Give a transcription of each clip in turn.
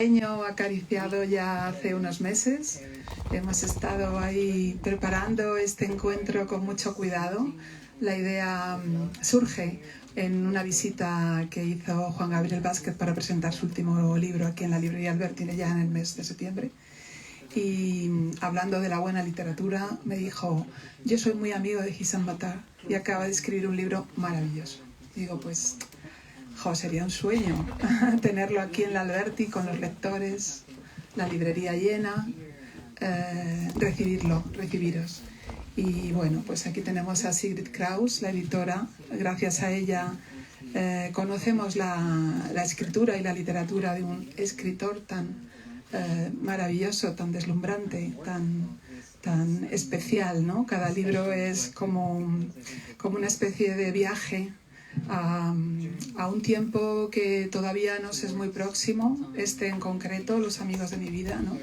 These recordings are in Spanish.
sueño acariciado ya hace unos meses. Hemos estado ahí preparando este encuentro con mucho cuidado. La idea surge en una visita que hizo Juan Gabriel Vázquez para presentar su último libro aquí en la librería Alberti ya en el mes de septiembre. Y hablando de la buena literatura, me dijo: yo soy muy amigo de Hisham Buttar y acaba de escribir un libro maravilloso. Digo, pues, sería un sueño tenerlo aquí en la Alberti con los lectores, la librería llena, recibiros. Y bueno, pues aquí tenemos a Sigrid Kraus, la editora. Gracias a ella conocemos la escritura y la literatura de un escritor tan maravilloso, tan deslumbrante, tan especial, ¿no? Cada libro es como una especie de viaje a un tiempo que todavía nos es muy próximo, este en concreto, Los amigos de mi vida, ¿no?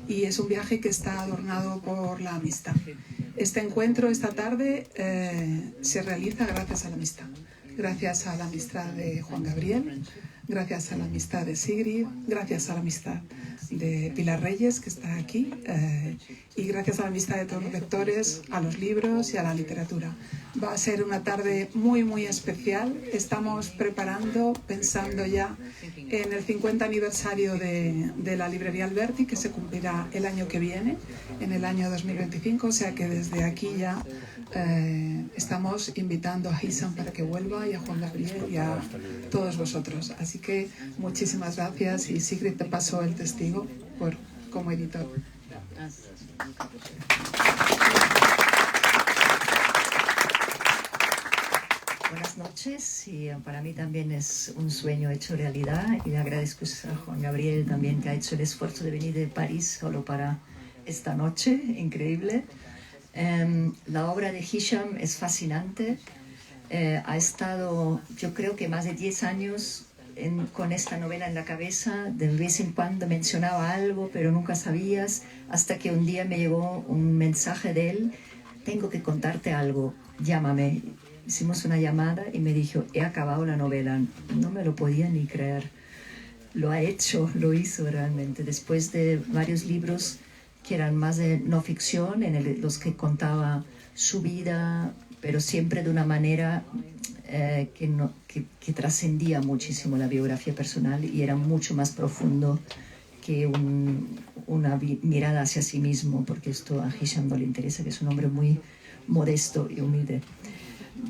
Y es un viaje que está adornado por la amistad. Este encuentro esta tarde se realiza gracias a la amistad de Juan Gabriel, gracias a la amistad de Sigrid, gracias a la amistad de Pilar Reyes, que está aquí, y gracias a la amistad de todos los lectores, a los libros y a la literatura. Va a ser una tarde muy, muy especial. Estamos pensando ya en el 50 aniversario de la librería Alberti, que se cumplirá el año que viene, en el año 2025, o sea que desde aquí ya estamos invitando a Hisham para que vuelva, y a Juan Gabriel y a todos vosotros. Así que muchísimas gracias, y Sigrid, te paso el testigo como editor. Buenas noches, y para mí también es un sueño hecho realidad, y le agradezco a Juan Gabriel también, que ha hecho el esfuerzo de venir de París solo para esta noche, increíble. La obra de Hisham es fascinante. Ha estado, yo creo que más de 10 años con esta novela en la cabeza. De vez en cuando mencionaba algo, pero nunca sabías, hasta que un día me llegó un mensaje de él: tengo que contarte algo, llámame. Hicimos una llamada y me dijo: he acabado la novela. No me lo podía ni creer. Lo hizo realmente, después de varios libros que eran más de no ficción, los que contaba su vida, pero siempre de una manera que trascendía muchísimo la biografía personal, y era mucho más profundo que una mirada hacia sí mismo, porque esto a Hisham no le interesa, que es un hombre muy modesto y humilde.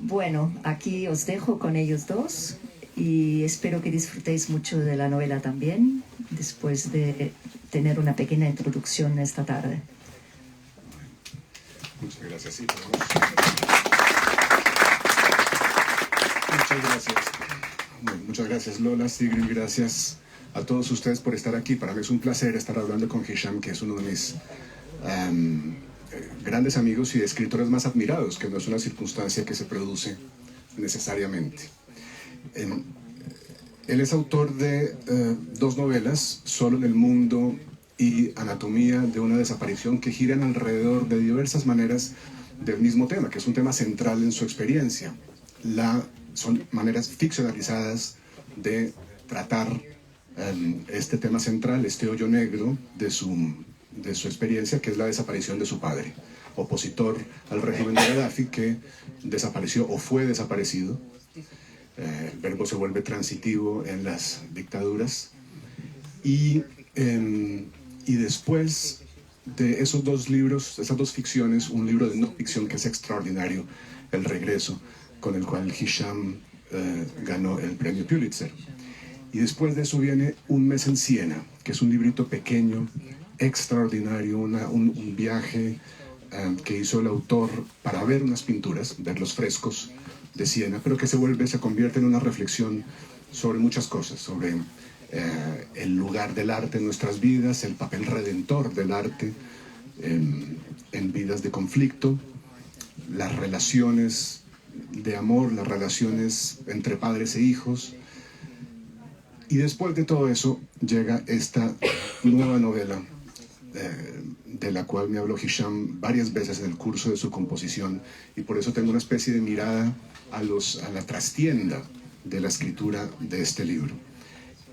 Bueno, aquí os dejo con ellos dos, y espero que disfrutéis mucho de la novela también, después de tener una pequeña introducción esta tarde. Muchas gracias. Sí, muchas gracias. Bueno, muchas gracias, Lola, Sigrid, gracias a todos ustedes por estar aquí. Para mí es un placer estar hablando con Hisham, que es uno de mis grandes amigos y de escritores más admirados, que no es una circunstancia que se produce necesariamente. Él es autor de dos novelas, Solo en el mundo y Anatomía de una desaparición, que giran alrededor de diversas maneras del mismo tema, que es un tema central en su experiencia. Son maneras ficcionalizadas de tratar este tema central, este hoyo negro de su experiencia, que es la desaparición de su padre, opositor al régimen de Gaddafi, que desapareció o fue desaparecido. El verbo se vuelve transitivo en las dictaduras. Y después de esos dos libros, esas dos ficciones, un libro de no ficción que es extraordinario, El regreso, con el cual Hisham ganó el premio Pulitzer. Y después de eso viene Un mes en Siena, que es un librito pequeño, extraordinario, un viaje que hizo el autor para ver unas pinturas, ver los frescos de Siena, pero que se convierte en una reflexión sobre muchas cosas, sobre el lugar del arte en nuestras vidas, el papel redentor del arte en vidas de conflicto, las relaciones de amor, las relaciones entre padres e hijos. Y después de todo eso llega esta nueva novela de la cual me habló Hisham varias veces en el curso de su composición, y por eso tengo una especie de mirada a la trastienda de la escritura de este libro.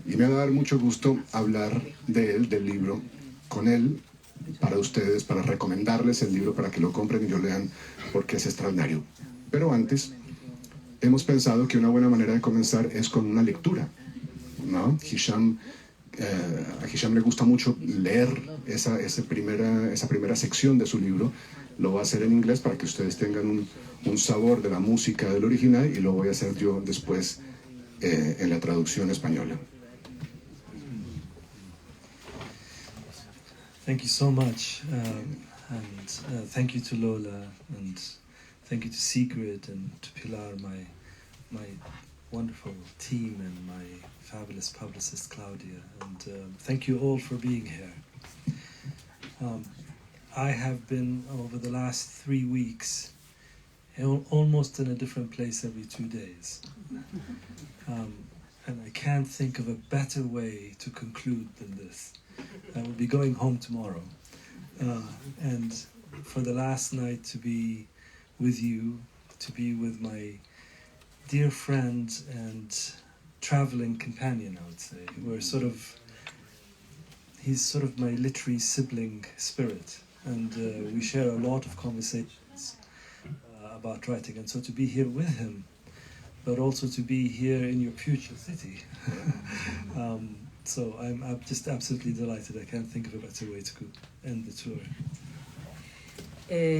Y me va a dar mucho gusto hablar de él, del libro, con él, para ustedes, para recomendarles el libro para que lo compren y lo lean, porque es extraordinario. Pero antes, hemos pensado que una buena manera de comenzar es con una lectura, ¿no? A Hisham le gusta mucho leer esa primera sección de su libro. Lo va a hacer en inglés para que ustedes tengan un sabor de la música del original, y lo voy a hacer yo después en la traducción española. Thank you so much, and thank you to Lola, and thank you to Sigrid and to Pilar, my wonderful team, and my fabulous publicist Claudia, and thank you all for being here. I have been, over the last 3 weeks, almost in a different place every 2 days, and I can't think of a better way to conclude than this. I will be going home tomorrow, and for the last night to be with you, to be with my dear friend and traveling companion, I would say. He's sort of my literary sibling spirit, and we share a lot of conversations about writing, and so to be here with him, but also to be here in your future city. So I'm just absolutely delighted. I can't think of a better way to end the tour.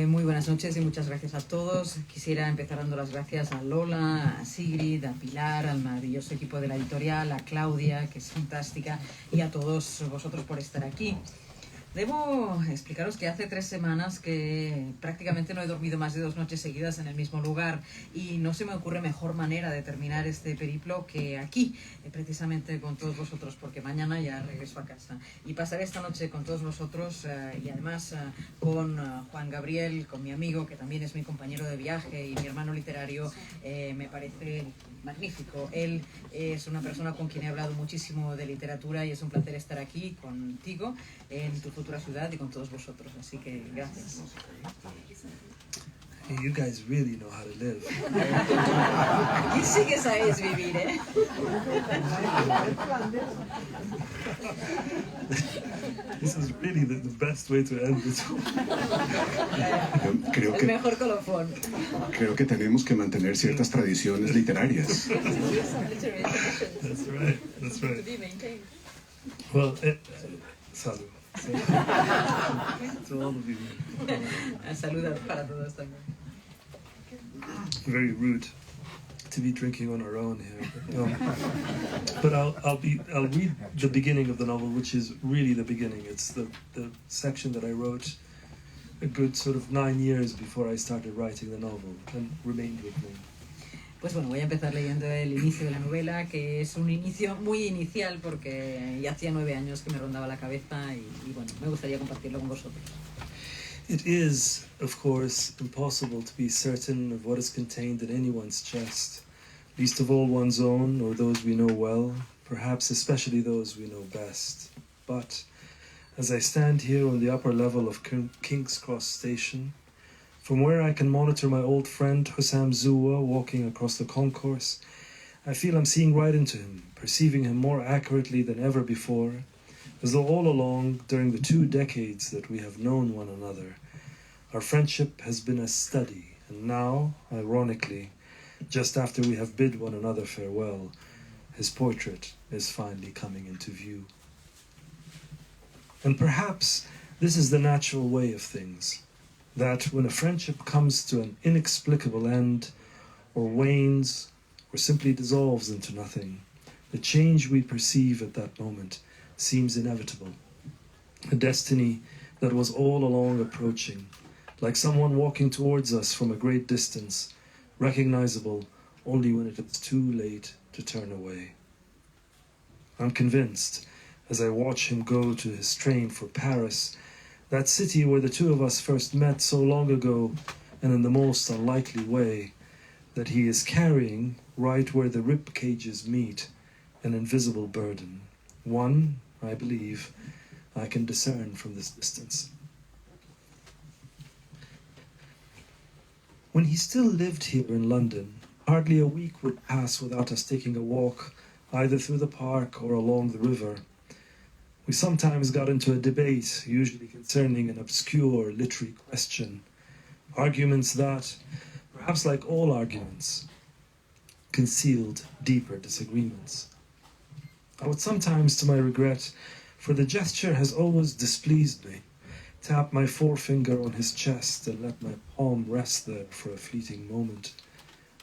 Muy buenas noches y muchas gracias a todos. Quisiera empezar dando las gracias a Lola, a Sigrid, a Pilar, al maravilloso equipo de la editorial, a Claudia, que es fantástica, y a todos vosotros por estar aquí. Debo explicaros que hace 3 semanas que prácticamente no he dormido más de 2 noches seguidas en el mismo lugar, y no se me ocurre mejor manera de terminar este periplo que aquí, precisamente con todos vosotros, porque mañana ya regreso a casa. Y pasaré esta noche con todos vosotros, y además con Juan Gabriel, con mi amigo, que también es mi compañero de viaje y mi hermano literario. Me parece magnífico. Él es una persona con quien he hablado muchísimo de literatura, y es un placer estar aquí contigo en tu futura ciudad y con todos vosotros, así que gracias. Hey, you guys really know how to live. Aquí sí que sabéis vivir, ¿eh? This is really the best way to end it. El mejor colofón. Creo que tenemos que mantener ciertas tradiciones literarias. That's right. That's right. Well, salud. To all of you. Saludos para todos también. Very rude to be drinking on our own here. But I'll read the beginning of the novel, which is really the beginning. It's the section that I wrote a good sort of 9 years before I started writing the novel, and remained with me. Pues bueno, voy a empezar leyendo el inicio de la novela, que es un inicio muy inicial porque ya hacía 9 años que me rondaba la cabeza, y bueno, me gustaría compartirlo con vosotros. It is, of course, impossible to be certain of what is contained in anyone's chest, least of all one's own or those we know well, perhaps especially those we know best. But as I stand here on the upper level of King's Cross Station, from where I can monitor my old friend Hussam Zua walking across the concourse, I feel I'm seeing right into him, perceiving him more accurately than ever before, as though all along, during the 2 decades that we have known one another, our friendship has been a study, and now, ironically, just after we have bid one another farewell, his portrait is finally coming into view. And perhaps this is the natural way of things, that when a friendship comes to an inexplicable end, or wanes, or simply dissolves into nothing, the change we perceive at that moment seems inevitable. A destiny that was all along approaching, like someone walking towards us from a great distance, recognizable only when it is too late to turn away. I'm convinced, as I watch him go to his train for Paris, that city where the 2 of us first met so long ago, and in the most unlikely way, that he is carrying, right where the rib cages meet, an invisible burden. One, I believe, I can discern from this distance. When he still lived here in London, hardly a week would pass without us taking a walk either through the park or along the river. We sometimes got into a debate, usually concerning an obscure literary question, arguments that, perhaps like all arguments, concealed deeper disagreements. I would sometimes, to my regret, for the gesture has always displeased me, tap my forefinger on his chest and let my palm rest there for a fleeting moment,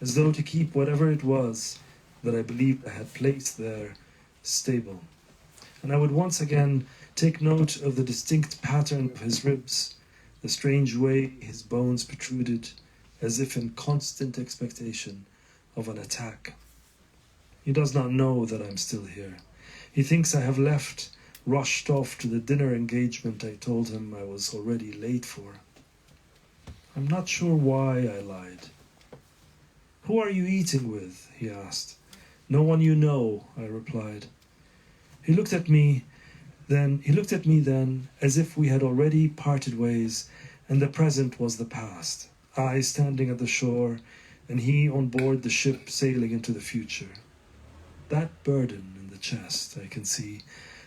as though to keep whatever it was that I believed I had placed there stable. And I would once again take note of the distinct pattern of his ribs, the strange way his bones protruded, as if in constant expectation of an attack. He does not know that I'm still here. He thinks I have left, rushed off to the dinner engagement I told him I was already late for. I'm not sure why I lied. "Who are you eating with?" he asked. "No one you know," I replied. He looked at me then as if we had already parted ways and the present was the past, I standing at the shore and he on board the ship sailing into the future. That burden in the chest, I can see,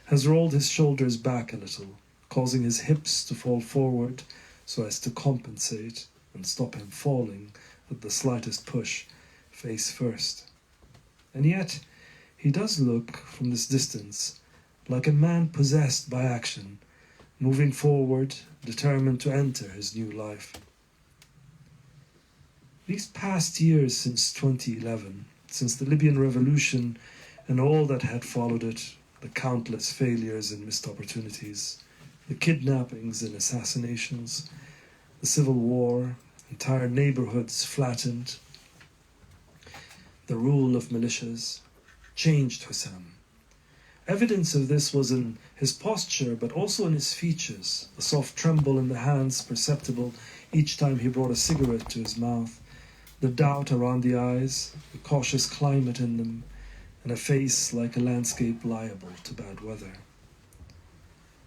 has rolled his shoulders back a little, causing his hips to fall forward so as to compensate and stop him falling at the slightest push, face first. And yet, he does look, from this distance, like a man possessed by action, moving forward, determined to enter his new life. These past years since 2011, since the Libyan revolution and all that had followed it, the countless failures and missed opportunities, the kidnappings and assassinations, the civil war, entire neighborhoods flattened, the rule of militias, changed Hussam. Evidence of this was in his posture, but also in his features, the soft tremble in the hands perceptible each time he brought a cigarette to his mouth, the doubt around the eyes, the cautious climate in them, and a face like a landscape liable to bad weather.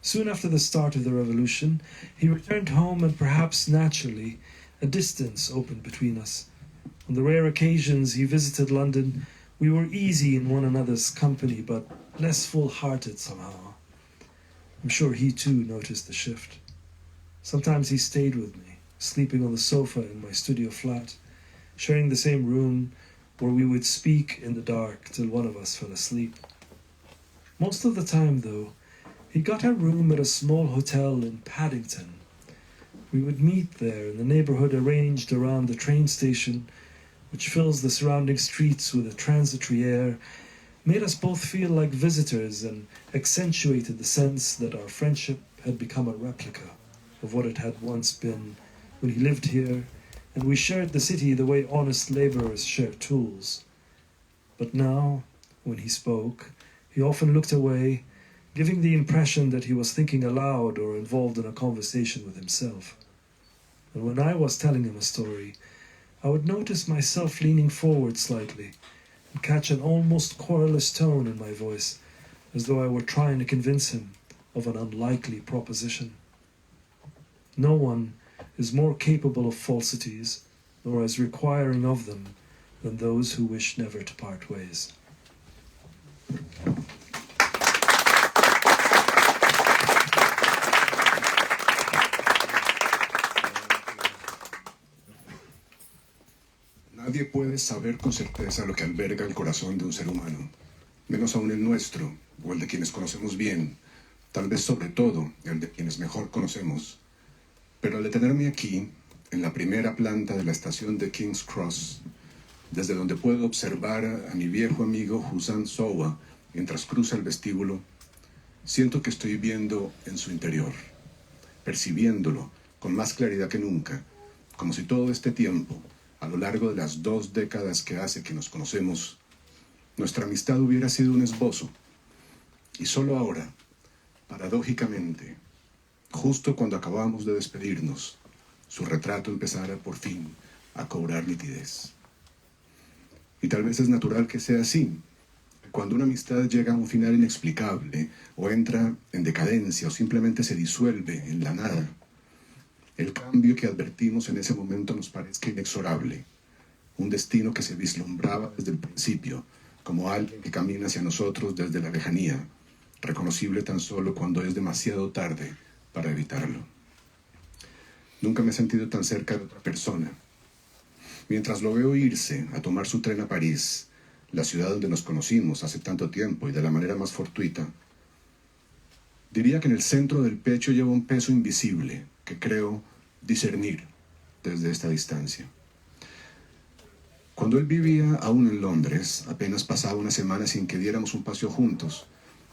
Soon after the start of the revolution, he returned home, and perhaps naturally, a distance opened between us. On the rare occasions he visited London, we were easy in one another's company, but less full-hearted somehow. I'm sure he too noticed the shift. Sometimes he stayed with me, sleeping on the sofa in my studio flat, sharing the same room where we would speak in the dark till one of us fell asleep. Most of the time, though, he got a room at a small hotel in Paddington. We would meet there in the neighborhood arranged around the train station, which fills the surrounding streets with a transitory air, made us both feel like visitors and accentuated the sense that our friendship had become a replica of what it had once been when he lived here, and we shared the city the way honest laborers share tools. But now, when he spoke, he often looked away, giving the impression that he was thinking aloud or involved in a conversation with himself. And when I was telling him a story, I would notice myself leaning forward slightly and catch an almost querulous tone in my voice, as though I were trying to convince him of an unlikely proposition. No one is more capable of falsities, nor as requiring of them, than those who wish never to part ways. Nadie puede saber con certeza lo que alberga el corazón de un ser humano, menos aún el nuestro, o el de quienes conocemos bien, tal vez sobre todo el de quienes mejor conocemos. Pero al detenerme aquí, en la primera planta de la estación de King's Cross, desde donde puedo observar a mi viejo amigo Hussam Sowa mientras cruza el vestíbulo, siento que estoy viendo en su interior, percibiéndolo con más claridad que nunca, como si todo este tiempo, a lo largo de las 2 décadas que hace que nos conocemos, nuestra amistad hubiera sido un esbozo. Y solo ahora, paradójicamente, justo cuando acabamos de despedirnos, su retrato empezara por fin a cobrar nitidez. Y tal vez es natural que sea así. Cuando una amistad llega a un final inexplicable, o entra en decadencia, o simplemente se disuelve en la nada, el cambio que advertimos en ese momento nos parezca inexorable, un destino que se vislumbraba desde el principio, como alguien que camina hacia nosotros desde la lejanía, reconocible tan solo cuando es demasiado tarde para evitarlo. Nunca me he sentido tan cerca de otra persona. Mientras lo veo irse a tomar su tren a París, la ciudad donde nos conocimos hace tanto tiempo y de la manera más fortuita, diría que en el centro del pecho lleva un peso invisible que creo discernir desde esta distancia. Cuando él vivía aún en Londres, apenas pasaba una semana sin que diéramos un paseo juntos,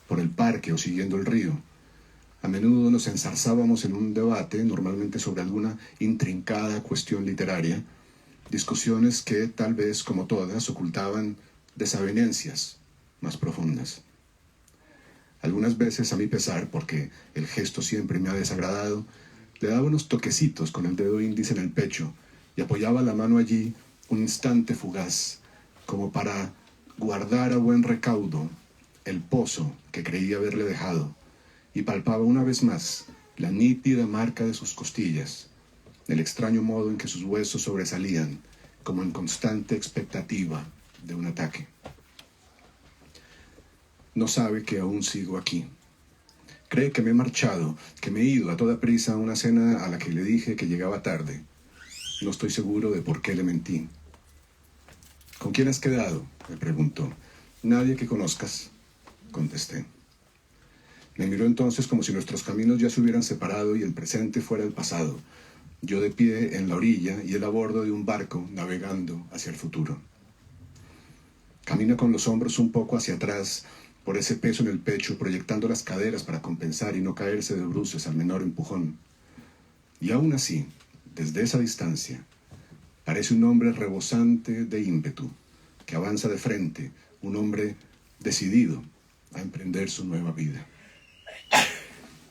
por el parque o siguiendo el río. A menudo nos enzarzábamos en un debate, normalmente sobre alguna intrincada cuestión literaria, discusiones que, tal vez como todas, ocultaban desavenencias más profundas. Algunas veces, a mi pesar, porque el gesto siempre me ha desagradado, le daba unos toquecitos con el dedo índice en el pecho y apoyaba la mano allí un instante fugaz, como para guardar a buen recaudo el pozo que creía haberle dejado, y palpaba una vez más la nítida marca de sus costillas, el extraño modo en que sus huesos sobresalían, como en constante expectativa de un ataque. No sabe que aún sigo aquí. Cree que me he marchado, que me he ido a toda prisa a una cena a la que le dije que llegaba tarde. No estoy seguro de por qué le mentí. ¿Con quién has quedado?, me preguntó. Nadie que conozcas, contesté. Me miró entonces como si nuestros caminos ya se hubieran separado y el presente fuera el pasado, yo de pie en la orilla y él a bordo de un barco navegando hacia el futuro. Camina con los hombros un poco hacia atrás por ese peso en el pecho, proyectando las caderas para compensar y no caerse de bruces al menor empujón. Y aún así, desde esa distancia, parece un hombre rebosante de ímpetu, que avanza de frente, un hombre decidido a emprender su nueva vida.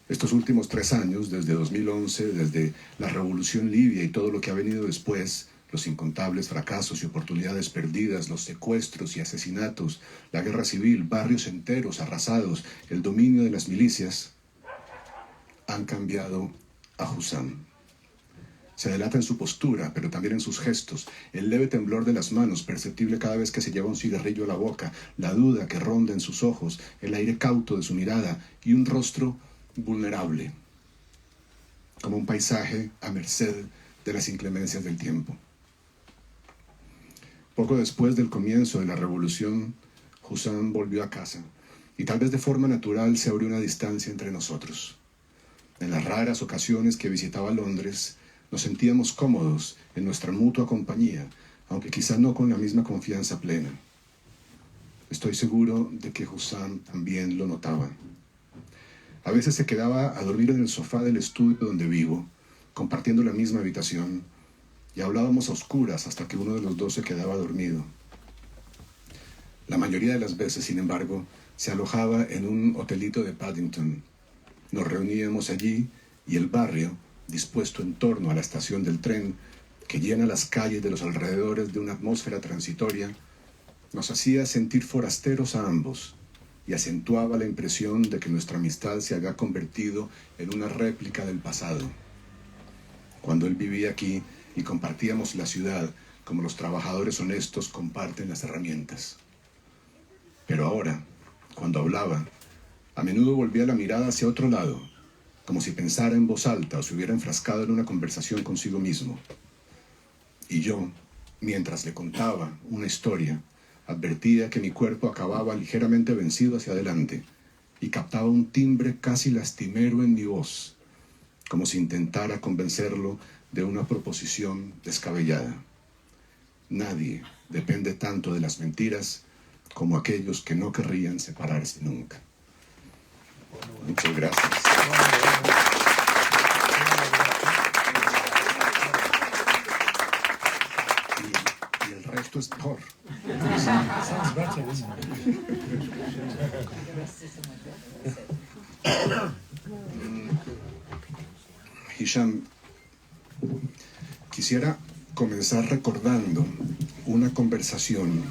Estos últimos 3 años, desde 2011, desde la revolución libia y todo lo que ha venido después, los incontables fracasos y oportunidades perdidas, los secuestros y asesinatos, la guerra civil, barrios enteros arrasados, el dominio de las milicias, han cambiado a Hussam. Se delata en su postura, pero también en sus gestos, el leve temblor de las manos, perceptible cada vez que se lleva un cigarrillo a la boca, la duda que ronda en sus ojos, el aire cauto de su mirada y un rostro vulnerable, como un paisaje a merced de las inclemencias del tiempo. Poco después del comienzo de la revolución, Hussam volvió a casa, y tal vez de forma natural se abrió una distancia entre nosotros. En las raras ocasiones que visitaba Londres, nos sentíamos cómodos en nuestra mutua compañía, aunque quizá no con la misma confianza plena. Estoy seguro de que Hussam también lo notaba. A veces se quedaba a dormir en el sofá del estudio donde vivo, compartiendo la misma habitación, y hablábamos a oscuras hasta que uno de los dos se quedaba dormido. La mayoría de las veces, sin embargo, se alojaba en un hotelito de Paddington. Nos reuníamos allí y el barrio, dispuesto en torno a la estación del tren, que llena las calles de los alrededores de una atmósfera transitoria, nos hacía sentir forasteros a ambos y acentuaba la impresión de que nuestra amistad se había convertido en una réplica del pasado. Cuando él vivía aquí y compartíamos la ciudad como los trabajadores honestos comparten las herramientas. Pero ahora, cuando hablaba, a menudo volvía la mirada hacia otro lado, como si pensara en voz alta o se hubiera enfrascado en una conversación consigo mismo. Y yo, mientras le contaba una historia, advertía que mi cuerpo acababa ligeramente vencido hacia adelante y captaba un timbre casi lastimero en mi voz, como si intentara convencerlo de una proposición descabellada. Nadie depende tanto de las mentiras como aquellos que no querrían separarse nunca. Muchas gracias. Y el resto es mejor. Sounds better, isn't it? Hisham, quisiera comenzar recordando una conversación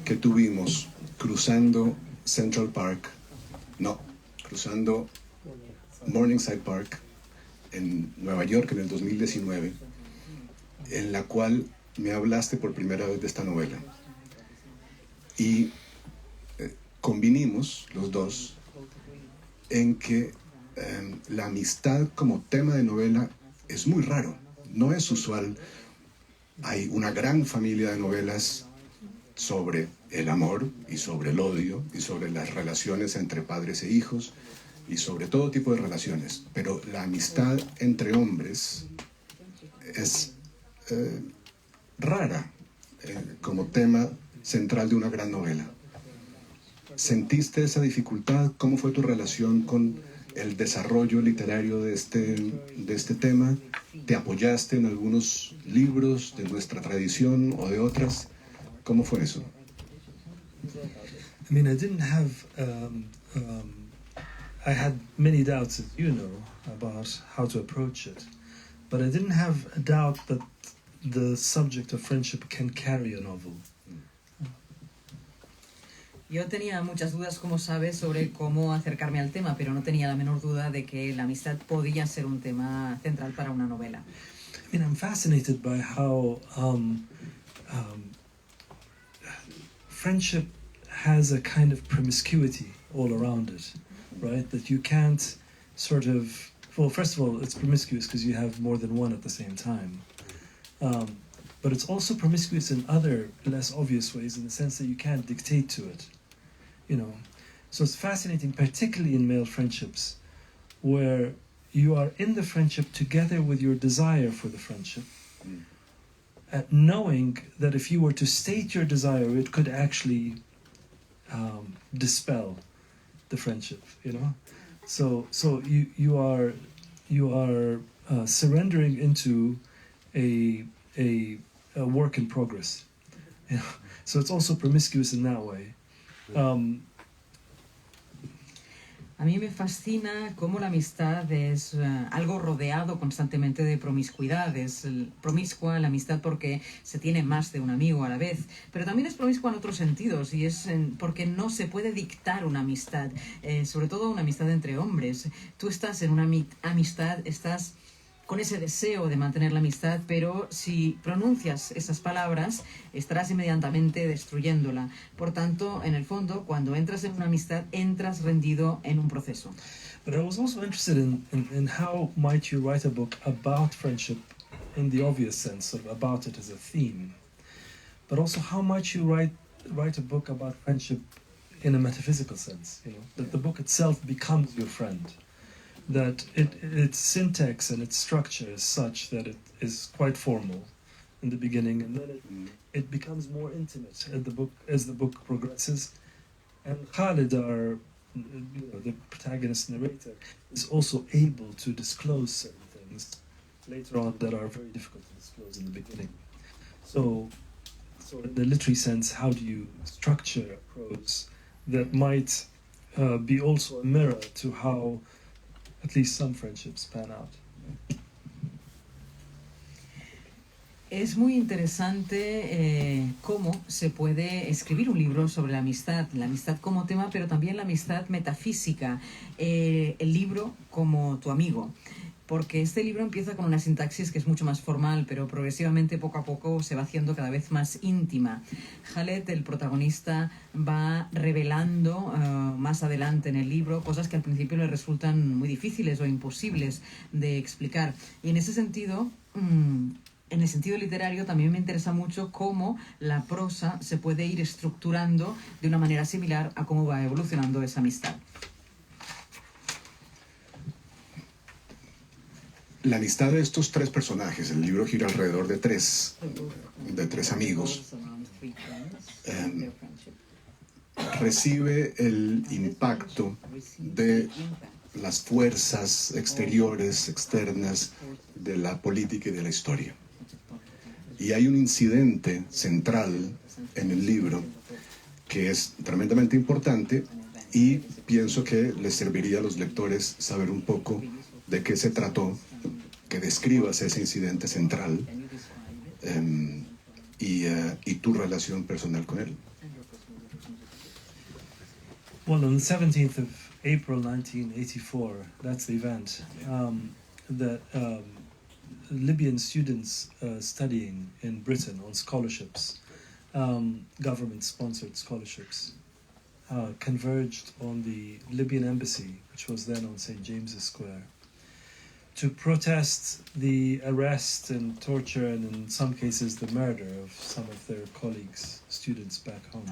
que tuvimos cruzando cruzando Morningside Park en Nueva York en el 2019, en la cual me hablaste por primera vez de esta novela. Y convinimos los dos en que la amistad como tema de novela es muy raro, no es usual. Hay una gran familia de novelas sobre el amor y sobre el odio y sobre las relaciones entre padres e hijos y sobre todo tipo de relaciones, pero la amistad entre hombres es rara como tema central de una gran novela. ¿Sentiste esa dificultad? ¿Cómo fue tu relación con el desarrollo literario de este tema? ¿Te apoyaste en algunos libros de nuestra tradición o de otras? ¿Cómo fue eso? I mean, I had many doubts, as you know, about how to approach it. But I didn't have a doubt that the subject of friendship can carry a novel. Yo tenía muchas dudas, como sabes, sobre cómo acercarme al tema, pero no tenía la menor duda de que la amistad podía ser un tema central para una novela. I mean, I'm fascinated by how friendship has a kind of promiscuity all around it, right? That you can't sort of, well, first of all, it's promiscuous because you have more than one at the same time. But it's also promiscuous in other less obvious ways, in the sense that you can't dictate to it, you know. So it's fascinating, particularly in male friendships, where you are in the friendship together with your desire for the friendship, knowing that if you were to state your desire, it could actually dispel the friendship, you know. So you are surrendering into a work in progress, you know? So it's also promiscuous in that way. A mí me fascina cómo la amistad es algo rodeado constantemente de promiscuidad. Es promiscua la amistad porque se tiene más de un amigo a la vez, pero también es promiscua en otros sentidos, y es porque no se puede dictar una amistad, sobre todo una amistad entre hombres. Tú estás en una amistad, estás con ese deseo de mantener la amistad, pero si pronuncias esas palabras, estarás inmediatamente destruyéndola. Por tanto, en el fondo, cuando entras en una amistad, entras rendido en un proceso. But I was also interested in how might you write a book about friendship in the obvious sense of about it as a theme, but also how might you write a book about friendship in a metaphysical sense, you know, that the book itself becomes your friend. That its syntax and its structure is such that it is quite formal in the beginning, and then it becomes more intimate as the book progresses. And Khalid, the protagonist narrator, is also able to disclose certain things later on that are very difficult to disclose in the beginning. So in the literary sense, how do you structure a prose that might be also a mirror to how at least some friendships pan out? Es muy interesante cómo se puede escribir un libro sobre la amistad como tema, pero también la amistad metafísica, el libro como tu amigo. Porque este libro empieza con una sintaxis que es mucho más formal, pero progresivamente, poco a poco, se va haciendo cada vez más íntima. Khaled, el protagonista, va revelando más adelante en el libro cosas que al principio le resultan muy difíciles o imposibles de explicar. Y en ese sentido, en el sentido literario, también me interesa mucho cómo la prosa se puede ir estructurando de una manera similar a cómo va evolucionando esa amistad. La amistad de estos tres personajes, el libro gira alrededor de tres amigos, recibe el impacto de las fuerzas exteriores, externas, de la política y de la historia. Y hay un incidente central en el libro que es tremendamente importante, y pienso que les serviría a los lectores saber un poco de qué se trató, que describas ese incidente central y tu relación personal con él. Well, on the 17th of April 1984, that's the event, that Libyan students studying in Britain on scholarships government-sponsored scholarships converged on the Libyan embassy, which was then on St. James's Square, to protest the arrest and torture and in some cases the murder of some of their colleagues, students back home.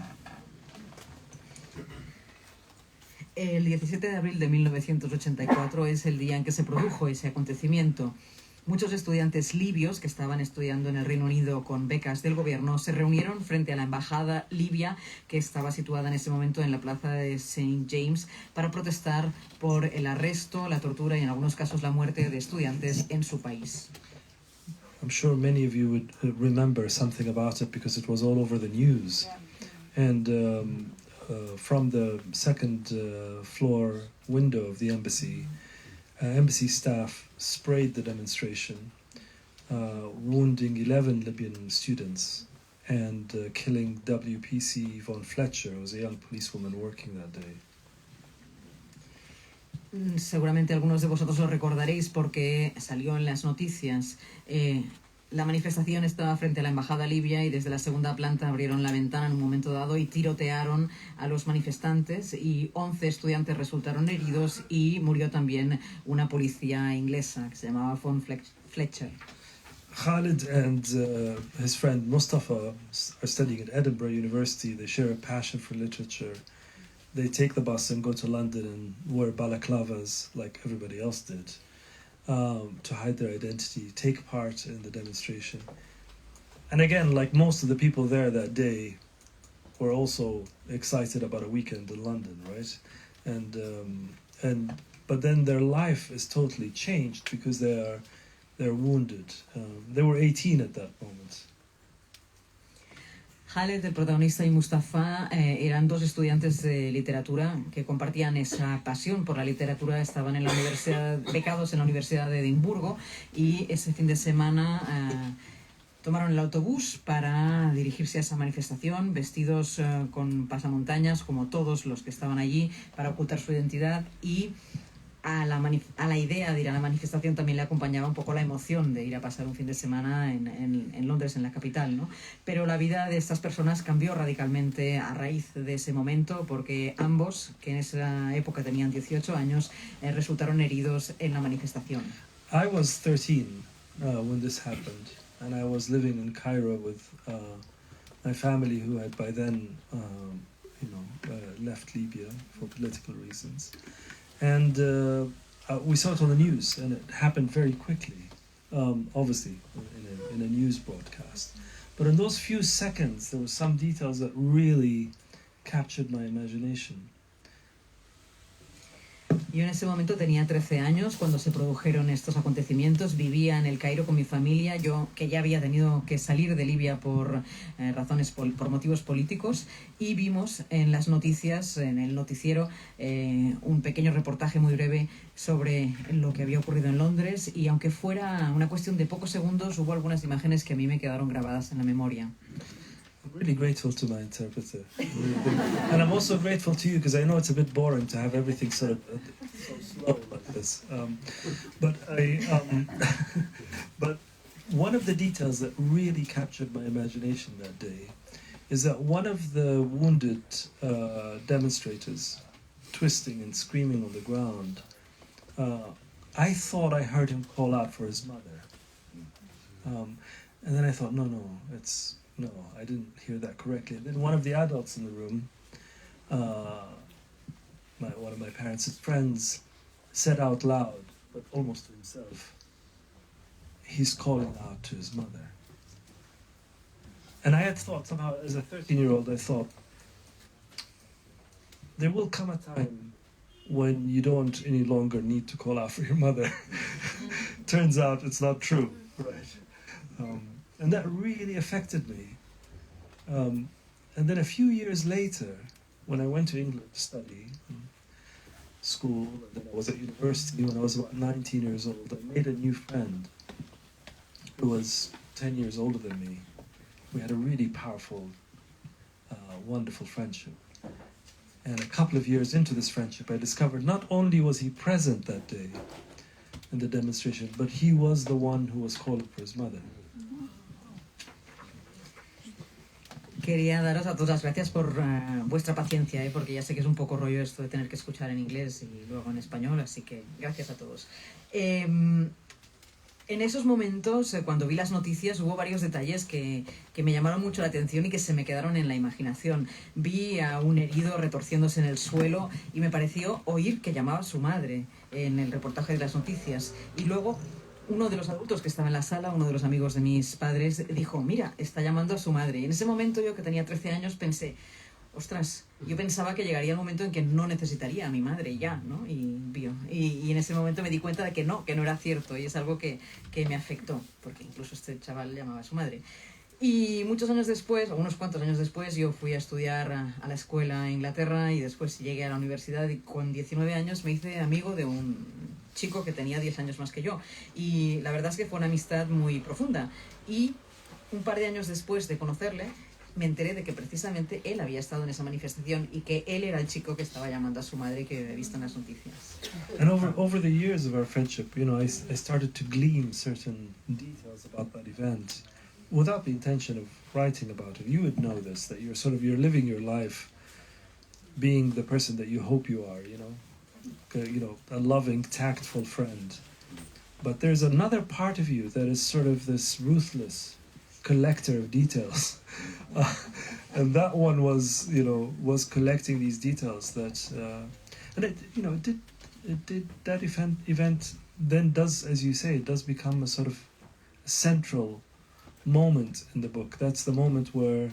El 17 de abril de 1984 es el día en que se produjo ese acontecimiento. Muchos estudiantes libios que estaban estudiando en el Reino Unido con becas del gobierno se reunieron frente a la embajada libia que estaba situada en ese momento en la plaza de St. James para protestar por el arresto, la tortura y en algunos casos la muerte de estudiantes en su país. I'm sure many of you would remember something about it because it was all over the news. And from the second floor window of the embassy, embassy staff sprayed the demonstration, wounding 11 Libyan students and killing WPC Yvonne Fletcher, who was a young policewoman working that day. Seguramente algunos de vosotros lo recordaréis porque salió en las noticias. La manifestación estaba frente a la embajada libia y desde la segunda planta abrieron la ventana en un momento dado y tirotearon a los manifestantes y 11 estudiantes resultaron heridos y murió también una policía inglesa que se llamaba Yvonne Fletcher. Khalid and his friend Mustafa are studying at Edinburgh University. They share a passion for literature. They take the bus and go to London and wear balaclavas like everybody else did. To hide their identity, take part in the demonstration. And again, like most of the people there that day, were also excited about a weekend in London, right? But then their life is totally changed because they're wounded. They were 18 at that moment. Khaled, el protagonista, y Mustafa eran dos estudiantes de literatura que compartían esa pasión por la literatura. Estaban en la universidad, becados en la Universidad de Edimburgo, y ese fin de semana tomaron el autobús para dirigirse a esa manifestación, vestidos con pasamontañas, como todos los que estaban allí, para ocultar su identidad, y a la idea de ir a la manifestación también le acompañaba un poco la emoción de ir a pasar un fin de semana en Londres, en la capital, ¿no? Pero la vida de estas personas cambió radicalmente a raíz de ese momento porque ambos, que en esa época tenían 18 años, resultaron heridos en la manifestación. I was 13 when this happened, and I was living in Cairo with my family who had by then left Libya for political reasons. And we saw it on the news, and it happened very quickly, obviously, in a news broadcast. But in those few seconds, there were some details that really captured my imagination. Yo en ese momento tenía 13 años cuando se produjeron estos acontecimientos. Vivía en el Cairo con mi familia, yo que ya había tenido que salir de Libia por por motivos políticos, y vimos en las noticias, en el noticiero, un pequeño reportaje muy breve sobre lo que había ocurrido en Londres, y aunque fuera una cuestión de pocos segundos, hubo algunas imágenes que a mí me quedaron grabadas en la memoria. I'm really grateful to my interpreter. And I'm also grateful to you because I know it's a bit boring to have everything sort of so slow like this. But one of the details that really captured my imagination that day is that one of the wounded demonstrators, twisting and screaming on the ground, I thought I heard him call out for his mother. And then I thought, no, I didn't hear that correctly. And then one of the adults in the room, one of my parents' friends, said out loud, but almost to himself, he's calling out to his mother. And I had thought somehow, as a 13-year-old, I thought, there will come a time when you don't any longer need to call out for your mother. Turns out it's not true. Right. And that really affected me. And then a few years later, when I went to England to study school, and then I was at university when I was about 19 years old, I made a new friend who was 10 years older than me. We had a really powerful, wonderful friendship. And a couple of years into this friendship, I discovered not only was he present that day in the demonstration, but he was the one who was calling for his mother. Quería daros a todas las gracias por vuestra paciencia, porque ya sé que es un poco rollo esto de tener que escuchar en inglés y luego en español, así que gracias a todos. En esos momentos, cuando vi las noticias, hubo varios detalles que me llamaron mucho la atención y que se me quedaron en la imaginación. Vi a un herido retorciéndose en el suelo y me pareció oír que llamaba a su madre en el reportaje de las noticias. Y luego uno de los adultos que estaba en la sala, uno de los amigos de mis padres, dijo, mira, está llamando a su madre. Y en ese momento yo, que tenía 13 años, pensé, ostras, yo pensaba que llegaría el momento en que no necesitaría a mi madre ya, ¿no? Y en ese momento me di cuenta de que no era cierto, y es algo que me afectó, porque incluso este chaval llamaba a su madre. Y muchos años después, o unos cuantos años después, yo fui a estudiar a la escuela en Inglaterra y después llegué a la universidad y con 19 años me hice amigo de un chico que tenía 10 años más que yo. Y la verdad es que fue una amistad muy profunda. Y un par de años después de conocerle, me enteré de que precisamente él había estado en esa manifestación y que él era el chico que estaba llamando a su madre que había visto en las noticias. And over the years of our friendship, you know, I started to glean certain details about that event without the intention of writing about it. You would know this, that you're living your life being the person that you hope you are, you know, a loving, tactful friend. But there's another part of you that is sort of this ruthless collector of details. And that one was collecting these details that, and that event then does, as you say, it does become a sort of central moment in the book. That's the moment where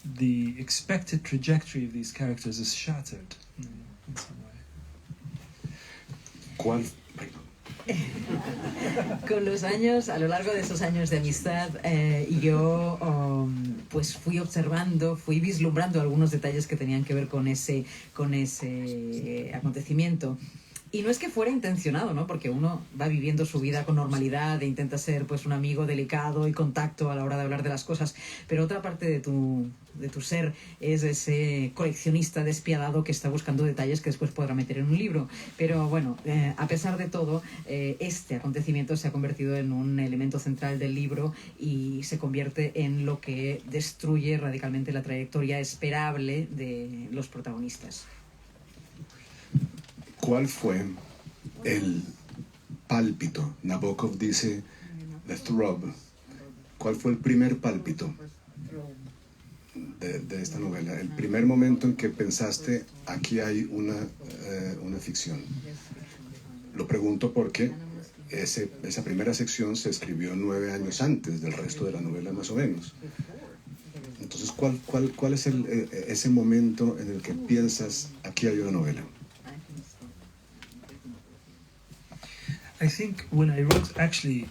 the expected trajectory of these characters is shattered in some way. ¿Cuál? Con los años, a lo largo de esos años de amistad, yo pues fui observando, fui vislumbrando algunos detalles que tenían que ver con ese acontecimiento. Y no es que fuera intencionado, ¿no? Porque uno va viviendo su vida con normalidad e intenta ser pues un amigo delicado y contacto a la hora de hablar de las cosas, pero otra parte de tu ser es ese coleccionista despiadado que está buscando detalles que después podrá meter en un libro. Pero bueno, a pesar de todo, este acontecimiento se ha convertido en un elemento central del libro y se convierte en lo que destruye radicalmente la trayectoria esperable de los protagonistas. ¿Cuál fue el pálpito? Nabokov dice, the throb. ¿Cuál fue el primer pálpito de esta novela? El primer momento en que pensaste, aquí hay una ficción. Lo pregunto porque esa primera sección se escribió 9 años antes del resto de la novela, más o menos. Entonces, ¿cuál es ese momento en el que piensas, aquí hay una novela? I think when I wrote, actually,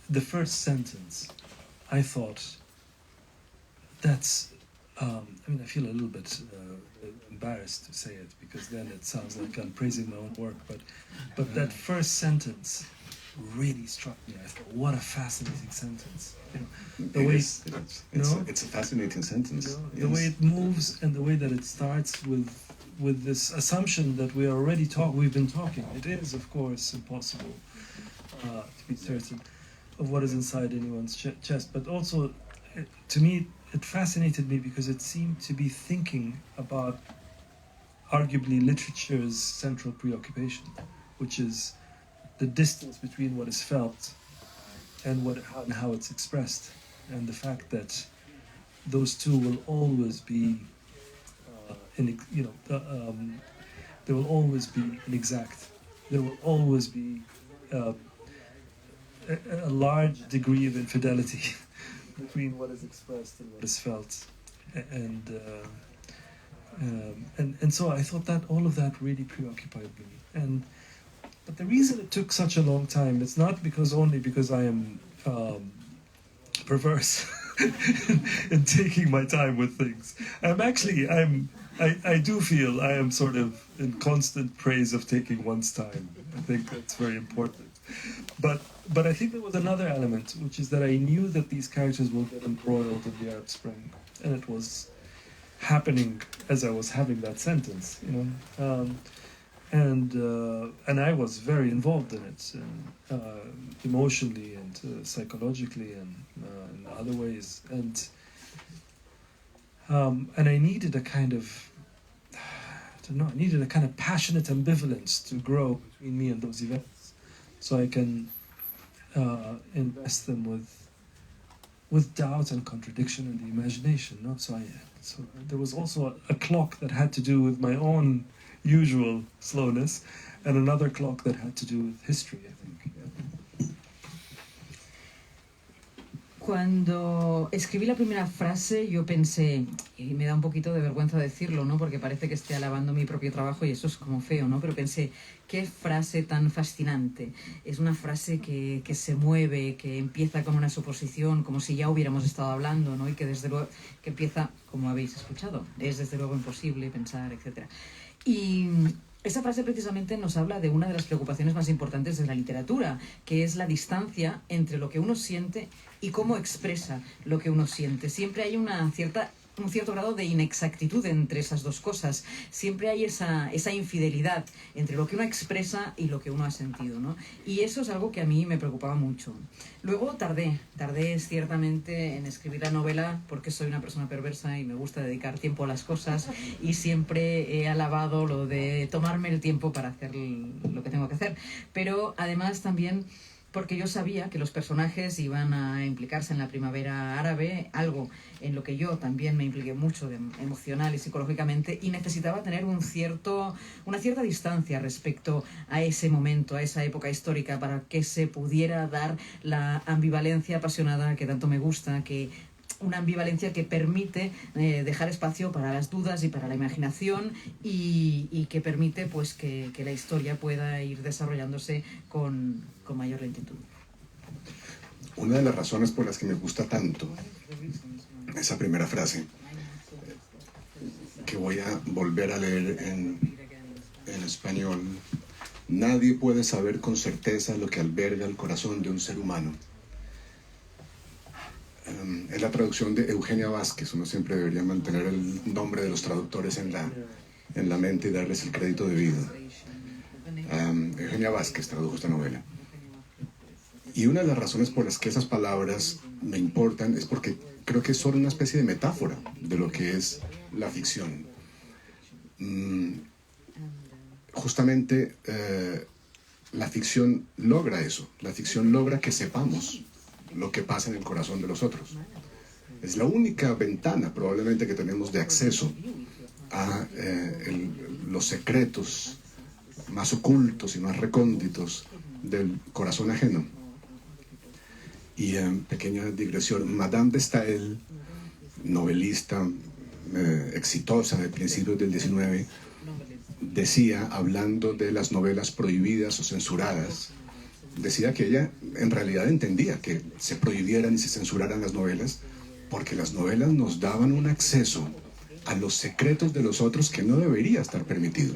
the first sentence, I thought, that's, I feel a little bit embarrassed to say it, because then it sounds like I'm praising my own work, but that first sentence really struck me. I thought, what a fascinating sentence. It's a fascinating sentence. The way it moves and the way that it starts with this assumption that we've been talking. It is, of course, impossible to be certain of what is inside anyone's chest. But also, to me, it fascinated me because it seemed to be thinking about arguably literature's central preoccupation, which is the distance between what is felt and how it's expressed, and the fact that those two will always be there will always be inexact. There will always be a large degree of infidelity between what is expressed and what is felt, and so I thought that all of that really preoccupied me. But the reason it took such a long time, it's not only because I am perverse in taking my time with things. I do feel I am sort of in constant praise of taking one's time. I think that's very important. But I think there was another element, which is that I knew that these characters will get embroiled in the Arab Spring, and it was happening as I was having that sentence, And I was very involved in it, emotionally and psychologically and in other ways. And I needed a kind of, I needed a kind of passionate ambivalence to grow between me and those events, so I can invest them with doubt and contradiction and the imagination. So there was also a clock that had to do with my own usual slowness, and another clock that had to do with history, I think. Cuando escribí la primera frase, yo pensé, y me da un poquito de vergüenza decirlo, ¿no? Porque parece que esté alabando mi propio trabajo y eso es como feo, ¿no? Pero pensé, qué frase tan fascinante. Es una frase que se mueve, que empieza con una suposición, como si ya hubiéramos estado hablando, ¿no? Y que desde luego, que empieza, como habéis escuchado, es desde luego imposible pensar, etc. Y esa frase precisamente nos habla de una de las preocupaciones más importantes de la literatura, que es la distancia entre lo que uno siente y cómo expresa lo que uno siente. Siempre hay un cierto grado de inexactitud entre esas dos cosas. Siempre hay esa infidelidad entre lo que uno expresa y lo que uno ha sentido, ¿no? Y eso es algo que a mí me preocupaba mucho. Luego tardé ciertamente en escribir la novela porque soy una persona perversa y me gusta dedicar tiempo a las cosas, y siempre he alabado lo de tomarme el tiempo para hacer lo que tengo que hacer. Pero además también porque yo sabía que los personajes iban a implicarse en la primavera árabe, algo en lo que yo también me impliqué mucho emocional y psicológicamente, y necesitaba tener una cierta distancia respecto a ese momento, a esa época histórica, para que se pudiera dar la ambivalencia apasionada que tanto me gusta, una ambivalencia que permite dejar espacio para las dudas y para la imaginación, y que permite pues que la historia pueda ir desarrollándose con mayor lentitud. Una de las razones por las que me gusta tanto esa primera frase, que voy a volver a leer en español: nadie puede saber con certeza lo que alberga el corazón de un ser humano. Es la traducción de Eugenia Vázquez. Uno siempre debería mantener el nombre de los traductores en la mente y darles el crédito debido. Eugenia Vázquez tradujo esta novela. Y una de las razones por las que esas palabras me importan es porque creo que son una especie de metáfora de lo que es la ficción. Justamente la ficción logra eso. La ficción logra que sepamos lo que pasa en el corazón de los otros. Es la única ventana probablemente que tenemos de acceso a los secretos más ocultos y más recónditos del corazón ajeno. Y pequeña digresión, Madame de Staël, novelista exitosa de principios del 19, decía, hablando de las novelas prohibidas o censuradas, decía que ella en realidad entendía que se prohibieran y se censuraran las novelas porque las novelas nos daban un acceso a los secretos de los otros que no debería estar permitido.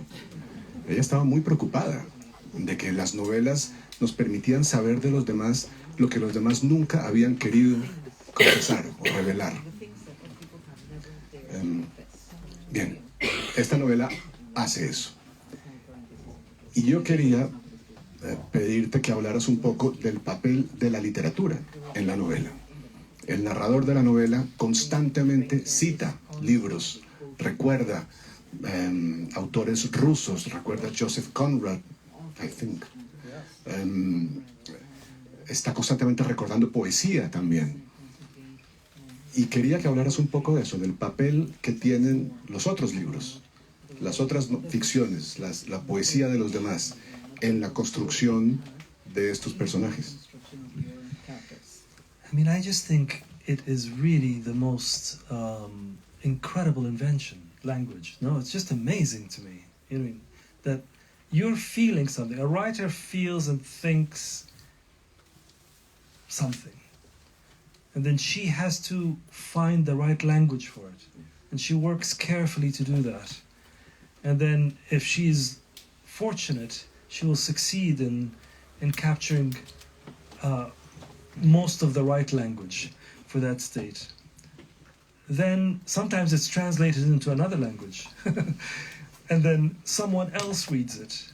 Ella estaba muy preocupada de que las novelas nos permitían saber de los demás lo que los demás nunca habían querido confesar o revelar. Bien, esta novela hace eso. Y yo quería pedirte que hablaras un poco del papel de la literatura en la novela. El narrador de la novela constantemente cita libros, recuerda autores rusos, recuerda Joseph Conrad, I think. Está constantemente recordando poesía también. Y quería que hablaras un poco de eso, del papel que tienen los otros libros, las otras ficciones, la poesía de los demás en la construcción de estos personajes. I mean, I just think it is really the most incredible invention, language. No, it's just amazing to me. You know, that you're feeling something. A writer feels and thinks something. And then she has to find the right language for it. And she works carefully to do that. And then if she's fortunate, she will succeed in capturing most of the right language for that state. Then sometimes it's translated into another language. and then someone else reads it,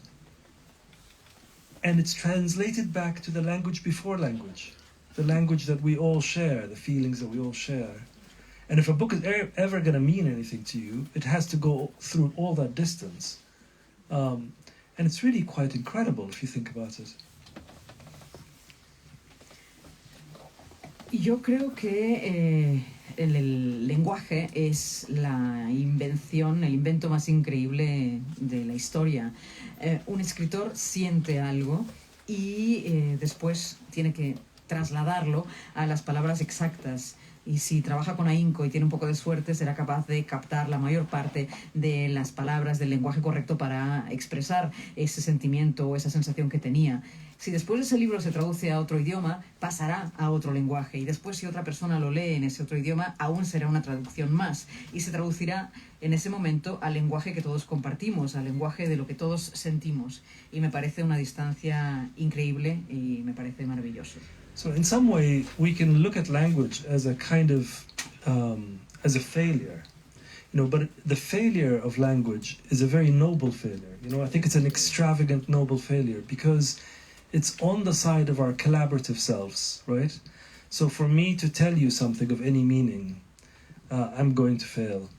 and it's translated back to the language before language, the language that we all share, the feelings that we all share. And if a book is ever going to mean anything to you, it has to go through all that distance. And it's really quite incredible if you think about it. Yo creo que el lenguaje es la invención, el invento más increíble de la historia. Un escritor siente algo y después tiene que trasladarlo a las palabras exactas. Y si trabaja con ahínco y tiene un poco de suerte, será capaz de captar la mayor parte de las palabras del lenguaje correcto para expresar ese sentimiento o esa sensación que tenía. Si después ese libro se traduce a otro idioma, pasará a otro lenguaje. Y después, si otra persona lo lee en ese otro idioma, aún será una traducción más. Y se traducirá en ese momento al lenguaje que todos compartimos, al lenguaje de lo que todos sentimos. Y me parece una distancia increíble y me parece maravilloso. So in some way, we can look at language as a kind of, as a failure. You know, but the failure of language is a very noble failure. You know, I think it's an extravagant, noble failure because it's on the side of our collaborative selves, right? So for me to tell you something of any meaning, I'm going to fail.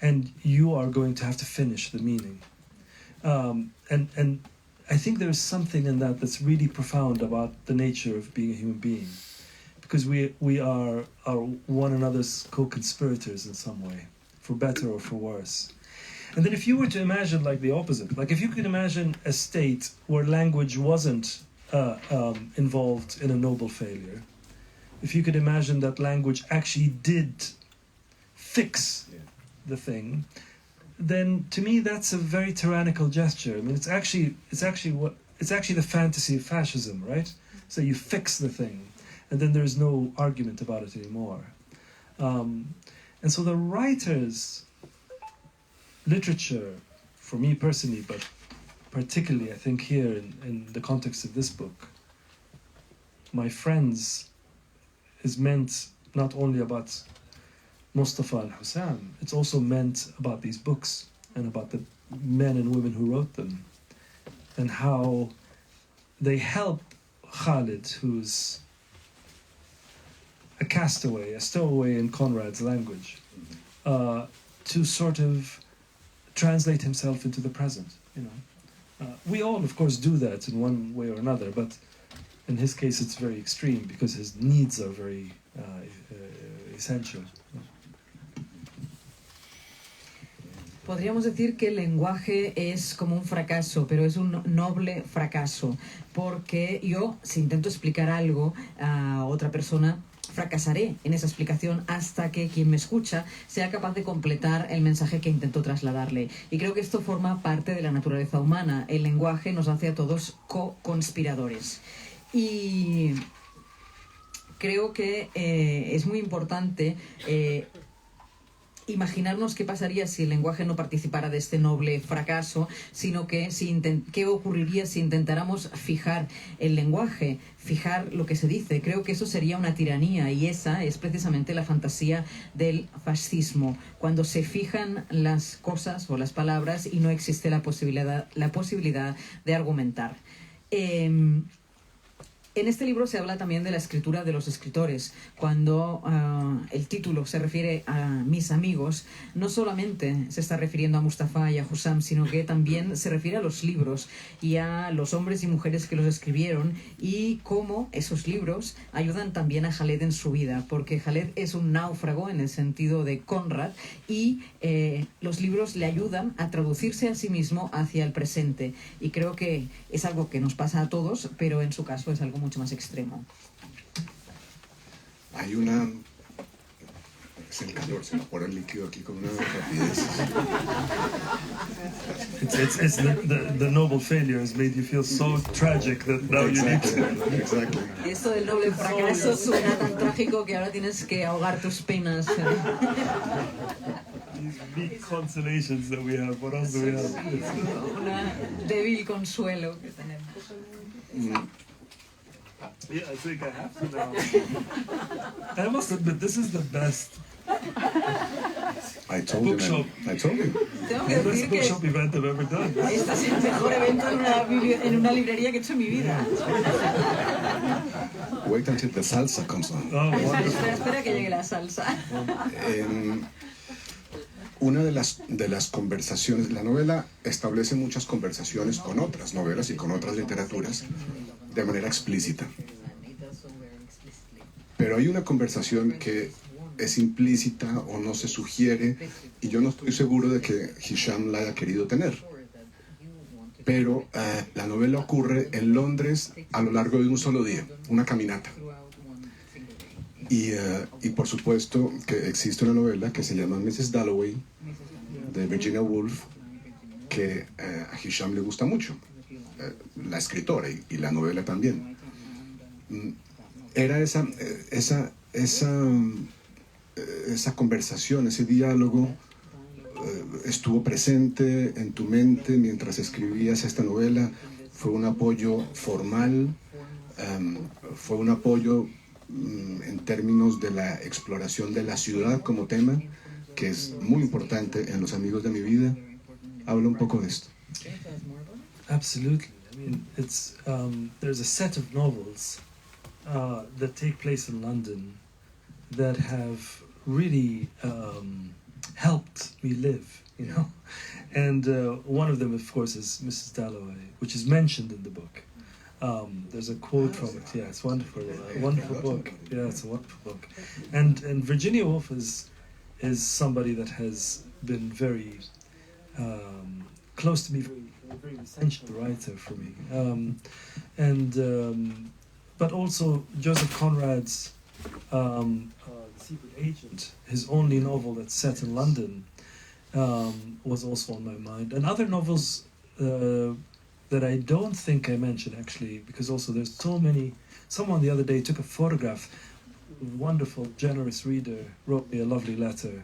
And you are going to have to finish the meaning. And I think there's something in that that's really profound about the nature of being a human being. Because we are one another's co-conspirators in some way, for better or for worse. And then if you were to imagine like the opposite, like if you could imagine a state where language wasn't involved in a noble failure, if you could imagine that language actually did fix the thing, then to me that's a very tyrannical gesture. I mean, it's actually the fantasy of fascism, right? So you fix the thing, and then there's no argument about it anymore. And so the writers' literature, for me personally, but particularly I think here in the context of this book, My Friends is meant not only about Mustafa and Hussam, it's also meant about these books and about the men and women who wrote them and how they help Khalid, who's a castaway, a stowaway in Conrad's language, to sort of translate himself into the present. You know, we all, of course, do that in one way or another, but in his case, it's very extreme because his needs are very essential. Podríamos decir que el lenguaje es como un fracaso, pero es un noble fracaso, porque yo, si intento explicar algo a otra persona, fracasaré en esa explicación hasta que quien me escucha sea capaz de completar el mensaje que intento trasladarle. Y creo que esto forma parte de la naturaleza humana. El lenguaje nos hace a todos co-conspiradores. Y creo que es muy importante imaginarnos qué pasaría si el lenguaje no participara de este noble fracaso, sino que qué ocurriría si intentáramos fijar el lenguaje, fijar lo que se dice. Creo que eso sería una tiranía y esa es precisamente la fantasía del fascismo, cuando se fijan las cosas o las palabras y no existe la posibilidad de argumentar. En este libro se habla también de la escritura de los escritores. Cuando el título se refiere a mis amigos, no solamente se está refiriendo a Mustafa y a Hussam, sino que también se refiere a los libros y a los hombres y mujeres que los escribieron y cómo esos libros ayudan también a Khaled en su vida, porque Khaled es un náufrago en el sentido de Conrad y los libros le ayudan a traducirse a sí mismo hacia el presente. Y creo que es algo que nos pasa a todos, pero en su caso es algo mucho más extremo. Hay una... Es el calor, se evapora el líquido aquí con una rapidez. It's the noble failure has made you feel so tragic that now you need to... Exactly. Esto del noble fracaso suena tan trágico que ahora tienes que ahogar tus penas. These big consolations that we have, what else do we have? Una débil consuelo que tenemos. Yeah, I think I have to now. I must admit, this is the best I told you, bookshop. man. I told you. Tengo que The best decir que bookshop event I've ever done. este es el mejor evento en una librería que he hecho en mi vida. Wait until the salsa comes on. Oh, wonderful. Espera que llegue la salsa. Una de las conversaciones, la novela establece muchas conversaciones con otras novelas y con otras literaturas de manera explícita. Pero hay una conversación que es implícita o no se sugiere y yo no estoy seguro de que Hisham la haya querido tener. Pero la novela ocurre en Londres a lo largo de un solo día, una caminata. Y por supuesto que existe una novela que se llama Mrs. Dalloway, de Virginia Woolf, que a Hisham le gusta mucho, la escritora y la novela también. Era esa conversación, ese diálogo estuvo presente en tu mente mientras escribías esta novela. Fue un apoyo formal, fue un apoyo en términos de la exploración de la ciudad como tema, que es muy importante en Los Amigos de mi vida. Habla un poco de esto. Absolutely. I mean, it's there's a set of novels that take place in London that have really helped me live, you know. And one of them, of course, is Mrs. Dalloway, which is mentioned in the book. There's a quote from it. Yeah, it's wonderful. Wonderful book. Yeah, it's a wonderful book. And Virginia Woolf is somebody that has been very close to me, very essential writer for me. But also Joseph Conrad's The Secret Agent, his only novel that's set in London, was also on my mind. And other novels that I don't think I mentioned, actually, because also there's so many. Someone the other day took a photograph. A wonderful, generous reader wrote me a lovely letter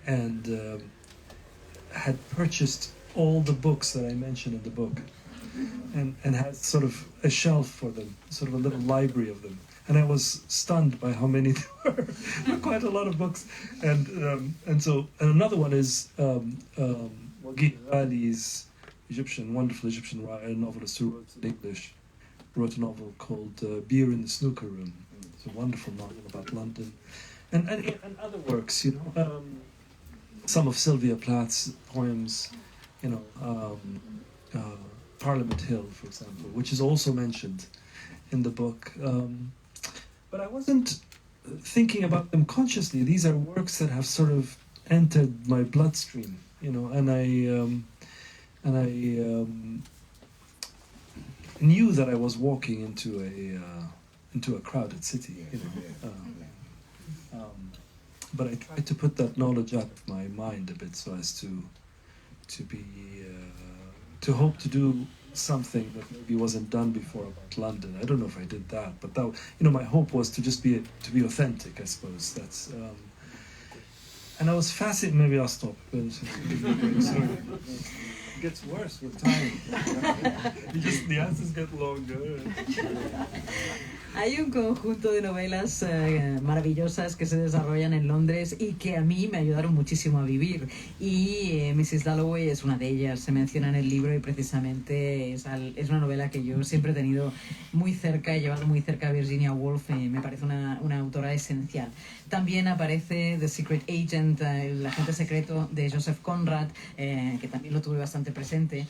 and had purchased all the books that I mentioned in the book and had sort of a shelf for them, sort of a little library of them. And I was stunned by how many there were. Quite a lot of books. And another one is Waghi Ali's wonderful Egyptian novelist who wrote in English, wrote a novel called Beer in the Snooker Room. It's a wonderful novel about London. And other works, you know, some of Sylvia Plath's poems, you know, Parliament Hill, for example, which is also mentioned in the book. But I wasn't thinking about them consciously. These are works that have sort of entered my bloodstream, you know, and I knew that I was walking into a crowded city, you know. But I tried to put that knowledge out of my mind a bit, so as to hope to do something that maybe wasn't done before about London. I don't know if I did that, but that, you know, my hope was to just be authentic, I suppose. That's and I was fascinated. Maybe I'll stop. Sorry. It gets worse with time. The answers get longer. Hay un conjunto de novelas maravillosas que se desarrollan en Londres y que a mí me ayudaron muchísimo a vivir. Y Mrs. Dalloway es una de ellas, se menciona en el libro y precisamente es una novela que yo siempre he tenido muy cerca, he llevado muy cerca a Virginia Woolf, me parece una autora esencial. También aparece The Secret Agent, el agente secreto de Joseph Conrad, que también lo tuve bastante presente.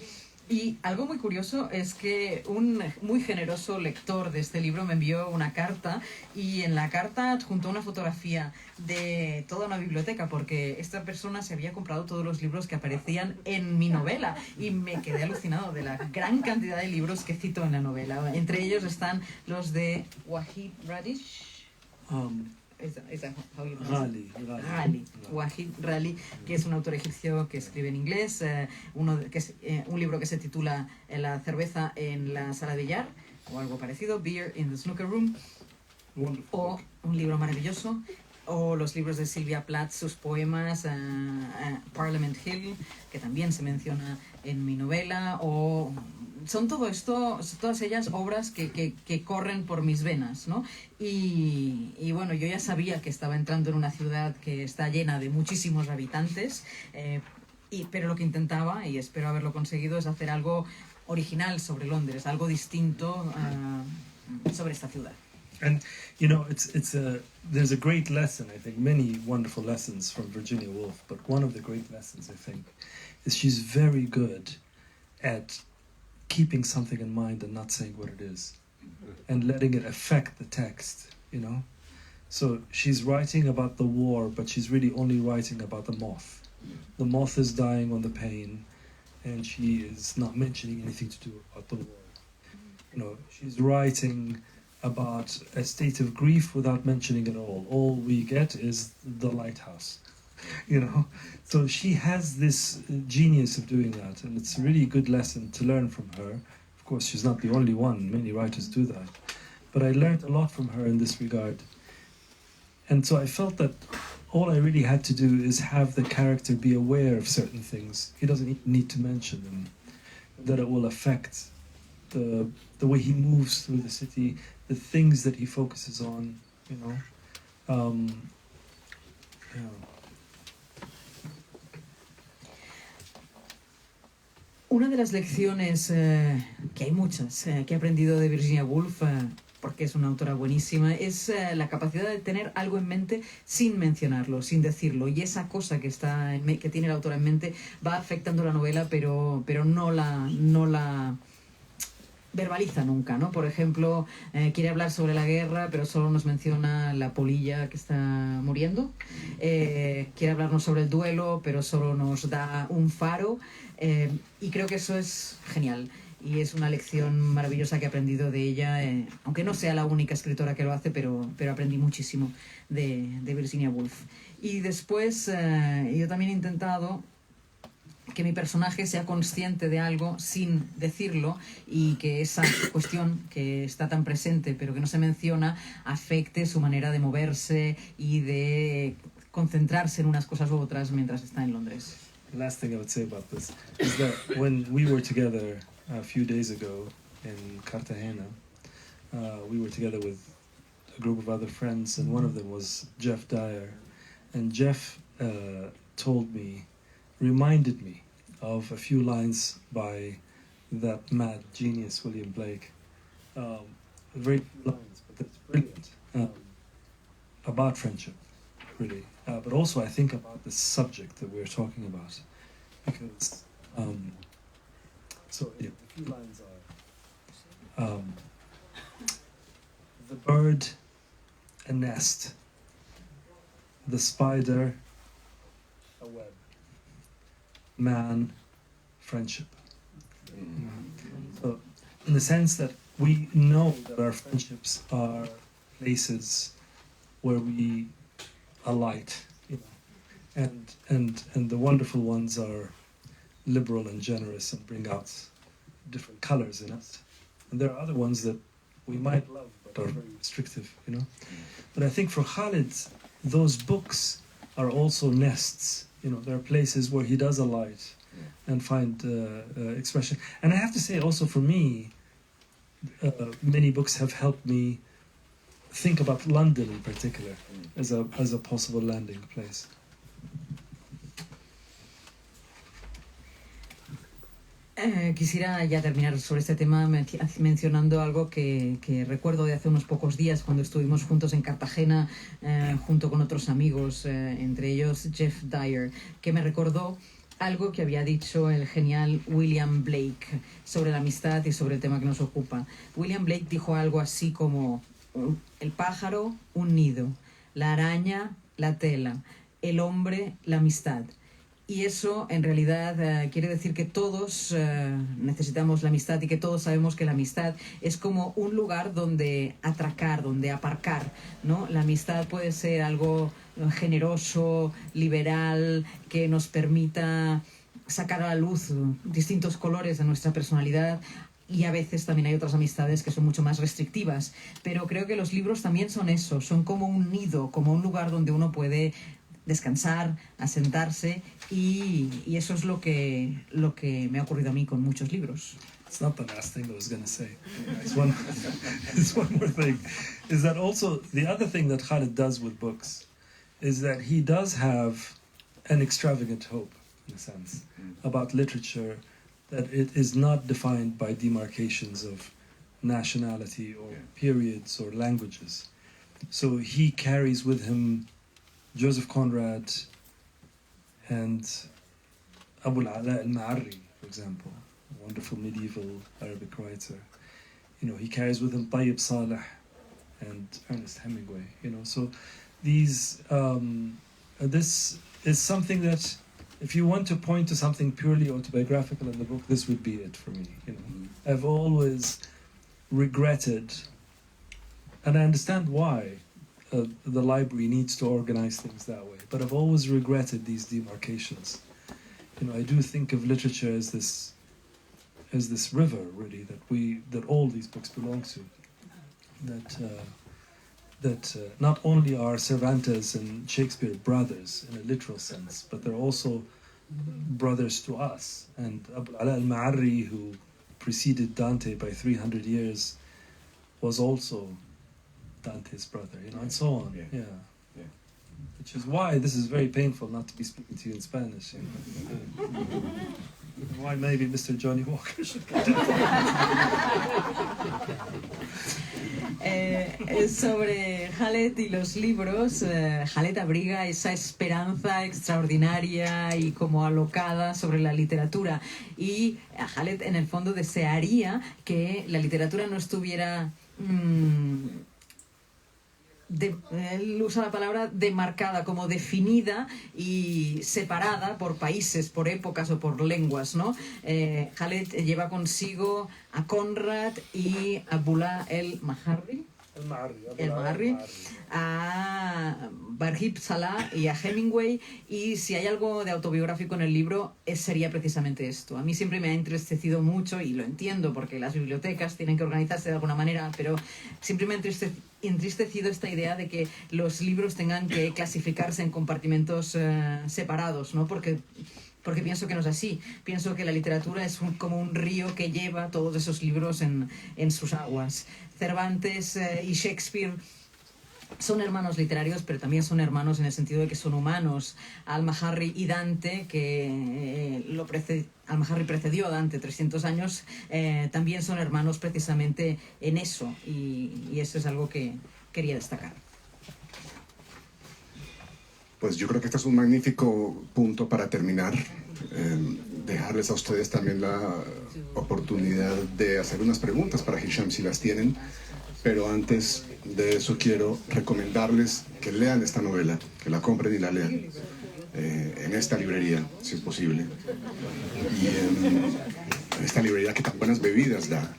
Y algo muy curioso es que un muy generoso lector de este libro me envió una carta y en la carta adjuntó una fotografía de toda una biblioteca porque esta persona se había comprado todos los libros que aparecían en mi novela y me quedé alucinado de la gran cantidad de libros que cito en la novela. Entre ellos están los de Wahid Radish. Wahid Rali, que es un autor egipcio que escribe en inglés, un libro que se titula La cerveza en la sala de billar, o algo parecido, Beer in the Snooker Room, o un libro maravilloso, o los libros de Sylvia Plath, sus poemas, Parliament Hill, que también se menciona en mi novela, o son todo esto, todas ellas obras que corren por mis venas, ¿no? Y bueno, yo ya sabía que estaba entrando en una ciudad que está llena de muchísimos habitantes, pero lo que intentaba, y espero haberlo conseguido, es hacer algo original sobre Londres, algo distinto sobre esta ciudad. And you know, there's a great lesson, I think, many wonderful lessons from Virginia Woolf, but one of the great lessons, I think, is she's very good at keeping something in mind and not saying what it is, and letting it affect the text, you know? So she's writing about the war, but she's really only writing about the moth. The moth is dying on the pane, and she is not mentioning anything to do about the war. You know, she's writing about a state of grief without mentioning it all. All we get is the lighthouse, you know? So she has this genius of doing that, and it's a really good lesson to learn from her. Of course, she's not the only one. Many writers do that. But I learned a lot from her in this regard. And so I felt that all I really had to do is have the character be aware of certain things. He doesn't need to mention them. That it will affect the way he moves through the city, the things that he focuses on, you know. Yeah. Una de las lecciones, que hay muchas, que he aprendido de Virginia Woolf, porque es una autora buenísima, es la capacidad de tener algo en mente sin mencionarlo, sin decirlo. Y esa cosa que tiene la autora en mente va afectando la novela, pero no la verbaliza nunca, ¿no? Por ejemplo, quiere hablar sobre la guerra, pero solo nos menciona la polilla que está muriendo. Quiere hablarnos sobre el duelo, pero solo nos da un faro. Y creo que eso es genial. Y es una lección maravillosa que he aprendido de ella, aunque no sea la única escritora que lo hace, pero aprendí muchísimo de Virginia Woolf. Y después yo también he intentado que mi personaje sea consciente de algo sin decirlo, y que esa cuestión que está tan presente pero que no se menciona afecte su manera de moverse y de concentrarse en unas cosas u otras mientras está en Londres. The last thing I would say about this is that when we were together a few days ago in Cartagena, we were together with a group of other friends, and one of them was Jeff Dyer. And Jeff reminded me of a few lines by that mad genius William Blake. Very few lines, but that's brilliant, about friendship, really. But also I think about the subject that we're talking about, because the few lines are the bird, a nest, the spider, a web, man, friendship. So, in the sense that we know that our friendships are places where we alight, you know, and the wonderful ones are liberal and generous and bring out different colors in us. And there are other ones that we might love but are very restrictive, you know. But I think for Khalid, those books are also nests. You know, there are places where he does alight and find expression. And I have to say also for me, many books have helped me think about London in particular as a possible landing place. Quisiera ya terminar sobre este tema mencionando algo que recuerdo de hace unos pocos días cuando estuvimos juntos en Cartagena, junto con otros amigos, entre ellos Jeff Dyer, que me recordó algo que había dicho el genial William Blake sobre la amistad y sobre el tema que nos ocupa. William Blake dijo algo así como: el pájaro, un nido; la araña, la tela; el hombre, la amistad. Y eso en realidad quiere decir que todos necesitamos la amistad, y que todos sabemos que la amistad es como un lugar donde atracar, donde aparcar, ¿no? La amistad puede ser algo generoso, liberal, que nos permita sacar a la luz distintos colores de nuestra personalidad. y a veces también hay otras amistades que son mucho más restrictivas, pero creo que los libros también son eso, son como un nido, como un lugar donde uno puede descansar, asentarse, y eso es lo que me ha ocurrido a mí con muchos libros. It's not the last thing I was going to say. It's one more thing. Is that also the other thing that Khaled does with books is that he does have an extravagant hope, in a sense, about literature, that it is not defined by demarcations of nationality or periods or languages. So he carries with him Joseph Conrad and Abu al-Ala al-Ma'arri, for example, a wonderful medieval Arabic writer. You know, he carries with him Tayyib Saleh and Ernest Hemingway. You know, so these this is something that, if you want to point to something purely autobiographical in the book, this would be it for me. You know, I've always regretted, and I understand why the library needs to organize things that way, but I've always regretted these demarcations. You know, I do think of literature as this river, really, that all these books belong to. That not only are Cervantes and Shakespeare brothers in a literal sense, but they're also brothers to us. And Abu al-Ala al-Ma'arri, who preceded Dante by 300 years, was also Dante's brother, you know, and so on. Yeah. Which is why this is very painful not to be speaking to you in Spanish. You know? Why maybe Mr. Johnny Walker should come. Sobre Khaled y los libros, Khaled abriga esa esperanza extraordinaria y como alocada sobre la literatura, y Khaled en el fondo desearía que la literatura no estuviera él usa la palabra demarcada, como definida y separada por países, por épocas o por lenguas, ¿no? Khaled lleva consigo a Conrad y a Abullah el-Ma'arri, a Barhib Salah y a Hemingway, y si hay algo de autobiográfico en el libro sería precisamente esto. A mí siempre me ha entristecido mucho, y lo entiendo porque las bibliotecas tienen que organizarse de alguna manera, pero siempre me ha entristecido esta idea de que los libros tengan que clasificarse en compartimentos separados, ¿no? Porque pienso que no es así. Pienso que la literatura es como un río que lleva todos esos libros en sus aguas. Cervantes y Shakespeare son hermanos literarios, pero también son hermanos en el sentido de que son humanos. Al-Ma'arri y Dante, que Al-Ma'arri precedió a Dante 300 años, también son hermanos precisamente en eso, y eso es algo que quería destacar. Pues yo creo que este es un magnífico punto para terminar. Dejarles a ustedes también la oportunidad de hacer unas preguntas para Hisham si las tienen, pero antes de eso quiero recomendarles que lean esta novela, que la compren y la lean en esta librería, si es posible, y en esta librería que tan buenas bebidas da.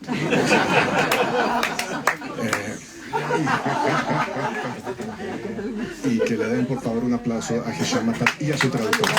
Y que le den por favor un aplauso a Hisham Matat y a su traductor.